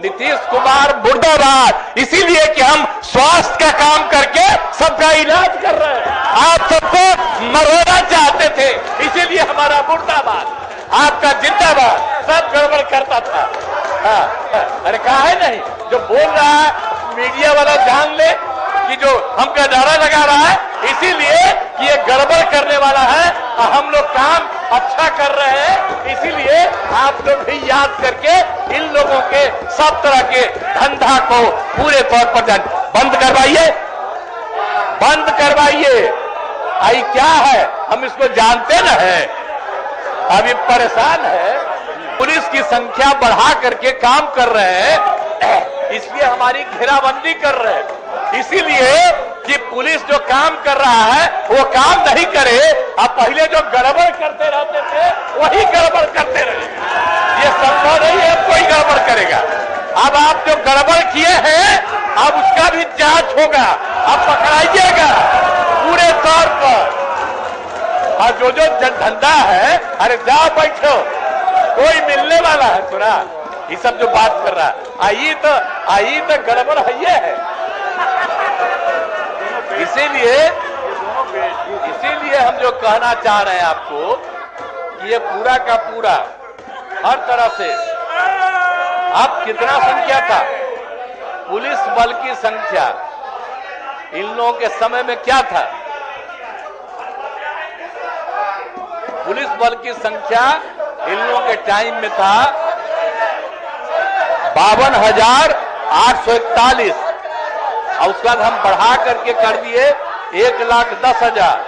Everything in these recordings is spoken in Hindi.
नीतीश कुमार मुर्दाबाद, इसीलिए कि हम स्वास्थ्य का काम करके सबका इलाज कर रहे हैं। आप सबको मरोना चाहते थे, इसीलिए हमारा मुर्दाबाद, आपका जिंदाबाद। सब गड़बड़ करता था। अरे कहा है नहीं, जो बोल रहा है मीडिया वाला जान ले कि जो हमका नारा लगा रहा है, इसीलिए कि ये गड़बड़ करने वाला है। हम लोग काम अच्छा कर रहे हैं, इसीलिए आप लोग भी याद करके इन लोगों के सब तरह के धंधा को पूरे तौर पर बंद करवाइए, बंद करवाइए। आई क्या है, हम इसको जानते न है, अभी परेशान है। पुलिस की संख्या बढ़ा करके काम कर रहे हैं, इसलिए हमारी घेराबंदी कर रहे हैं। इसीलिए कि पुलिस जो काम कर रहा है वो काम नहीं करे। अब पहले जो गड़बड़ करते रहते थे वही गड़बड़ करते रहे, ये संभव नहीं है कोई गड़बड़ करेगा। अब आप जो गड़बड़ किए हैं अब उसका भी जांच होगा, अब पकड़ाइएगा पूरे तौर पर। और जो जो धंधा है, अरे जाओ बैठो, कोई मिलने वाला है सुना, ये सब जो बात कर रहा है आई तो गड़बड़ है ये है। इसीलिए हम जो कहना चाह रहे हैं आपको कि ये पूरा का पूरा हर तरह से, अब कितना संख्या था पुलिस बल की संख्या, इन लोगों के समय में क्या था, पुलिस बल की संख्या इन लोगों के टाइम में था 52,841, और उसके बाद हम बढ़ा करके कर दिए 1,10,000,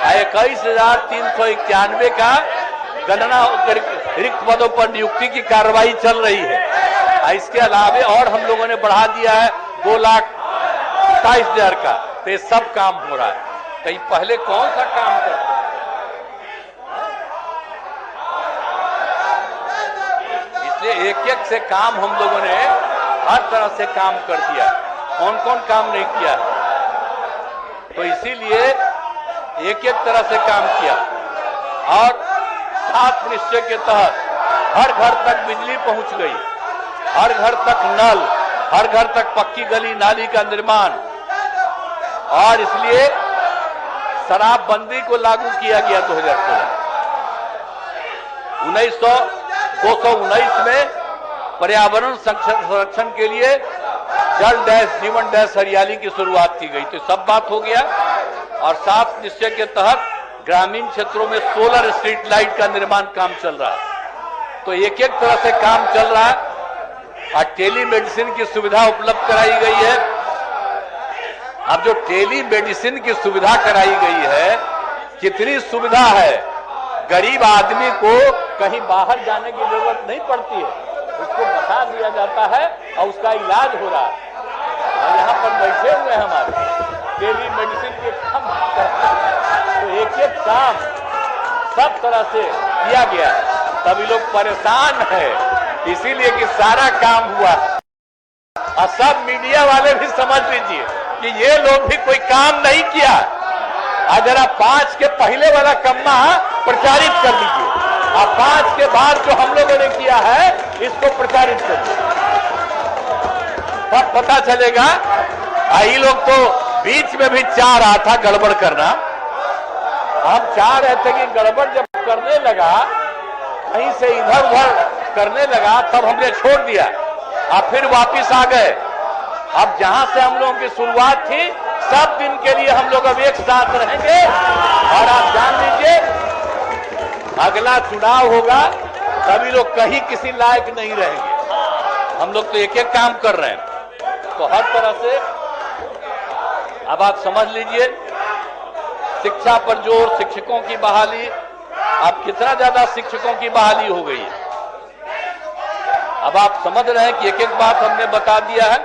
21,391 का गणना रिक्त पदों पर नियुक्ति की कार्रवाई चल रही है। इसके अलावे और हम लोगों ने बढ़ा दिया है 2,27,000 का। तो ये सब काम हो रहा है। तो ये पहले कौन सा काम कर, इसलिए एक एक से काम हम लोगों ने हर तरह से काम कर दिया। कौन कौन काम नहीं किया, तो इसीलिए एक एक तरह से काम किया। और 7 निश्चय के तहत हर घर तक बिजली पहुंच गई, हर घर तक नल, हर घर तक पक्की गली नाली का निर्माण। और इसलिए शराबबंदी को लागू किया गया 2016। 219 में पर्यावरण संरक्षण के लिए जल डैश जीवन डैश हरियाली की शुरुआत की गई। तो सब बात हो गया। और 7 निश्चय के तहत ग्रामीण क्षेत्रों में सोलर स्ट्रीट लाइट का निर्माण काम चल रहा है। तो एक एक तरह से काम चल रहा है। और टेली मेडिसिन की सुविधा उपलब्ध कराई गई है। अब जो टेली मेडिसिन की सुविधा कराई गई है, कितनी सुविधा है, गरीब आदमी को कहीं बाहर जाने की जरूरत नहीं पड़ती है, उसको बता दिया जाता है और उसका इलाज हो रहा है। और यहाँ पर बैठे हुए हमारे टेली मेडिसिन के काम करते हैं। तो एक एक काम सब तरह से किया गया, तभी लोग परेशान है, इसीलिए कि सारा काम हुआ। और सब मीडिया वाले भी समझ लीजिए कि ये लोग भी कोई काम नहीं किया। अगर आप 5 के पहले वाला कम्मा प्रचारित कर लीजिए, और 5 के बाद जो हम लोगों ने किया है इसको प्रचारित कर लीजिए, तब पता चलेगा। ये लोग तो बीच में भी चाह रहा था गड़बड़ करना, हम चाह रहे थे कि गड़बड़ जब करने लगा, कहीं से इधर उधर करने लगा, तब हमने छोड़ दिया और फिर वापिस आ गए। अब जहां से हम लोगों की शुरुआत थी, सब दिन के लिए हम लोग अब एक साथ रहेंगे। और आप जान लीजिए अगला चुनाव होगा, सभी लोग कहीं किसी लायक नहीं रहेंगे। हम लोग तो एक एक काम कर रहे हैं। तो हर तरह से अब आप समझ लीजिए, शिक्षा पर जोर, शिक्षकों की बहाली, अब कितना ज्यादा शिक्षकों की बहाली हो गई है। अब आप समझ रहे हैं कि एक एक बात हमने बता दिया है।